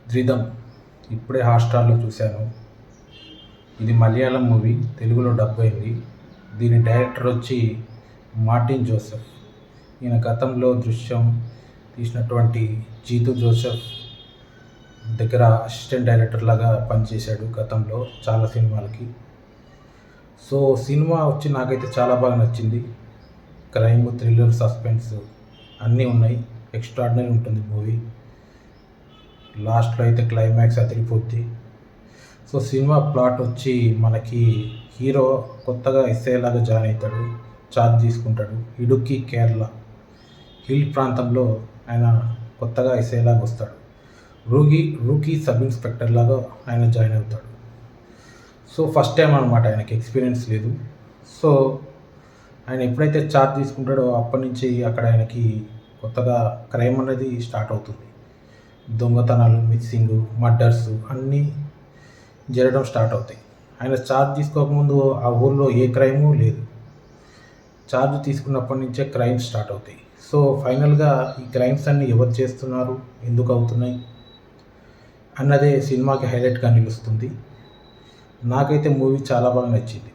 ద్రిధం ఇప్పుడే హాట్‌స్టార్‌లో చూశాను. ఇది మలయాళం మూవీ, తెలుగులో డబ్ అయింది. దీని డైరెక్టర్ వచ్చి మార్టిన్ జోసెఫ్. ఈయన గతంలో 'దృశ్యం' తీసినటువంటి జీతూ జోసెఫ్ దగ్గర అసిస్టెంట్ డైరెక్టర్ లాగా పనిచేశాడు గతంలో చాలా సినిమాలకి. సో సినిమా వచ్చి నాకైతే చాలా బాగా నచ్చింది. క్రైమ్, థ్రిల్లర్, సస్పెన్స్ అన్నీ ఉన్నాయి. ఎక్స్ట్రాడినరీ ఉంటుంది మూవీ. లాస్ట్‌లో అయితే క్లైమాక్స్ అదిరిపోద్ది. సో సినిమా ప్లాట్ వచ్చి మనకి హీరో కొత్తగా ఎస్ఐ లాగా జాయిన్ అవుతాడు. ఛార్జ్ తీసుకుంటాడు. ఇడుక్కి, కేరళ హిల్ ప్రాంతంలో ఆయన కొత్తగా ఎస్ఐ లాగా వస్తాడు. రూకీ సబ్ ఇన్స్పెక్టర్ లాగా ఆయన జాయిన్ అవుతాడు. సో ఫస్ట్ టైం అనమాట, ఆయనకి ఎక్స్పీరియన్స్ లేదు. సో ఆయన ఎప్పుడైతే ఛార్జ్ తీసుకుంటాడో అప్పటి నుంచి అక్కడ ఆయనకి కొత్తగా క్రైమ్ అనేది స్టార్ట్ అవుతుంది. దొంగతనాలు, మిస్సింగ్, మర్డర్స్ అన్నీ జరగడం స్టార్ట్ అవుతాయి. ఆయన ఛార్జ్ తీసుకోకముందు ఆ ఊర్లో ఏ క్రైము లేదు. ఛార్జ్ తీసుకున్నప్పటి నుంచే క్రైమ్స్ స్టార్ట్ అవుతాయి. సో ఫైనల్గా ఈ క్రైమ్స్ అన్నీ ఎవరు చేస్తున్నారు, ఎందుకు అవుతున్నాయి అన్నదే సినిమాకి హైలైట్గా నిలుస్తుంది. నాకైతే మూవీ చాలా బాగా నచ్చింది.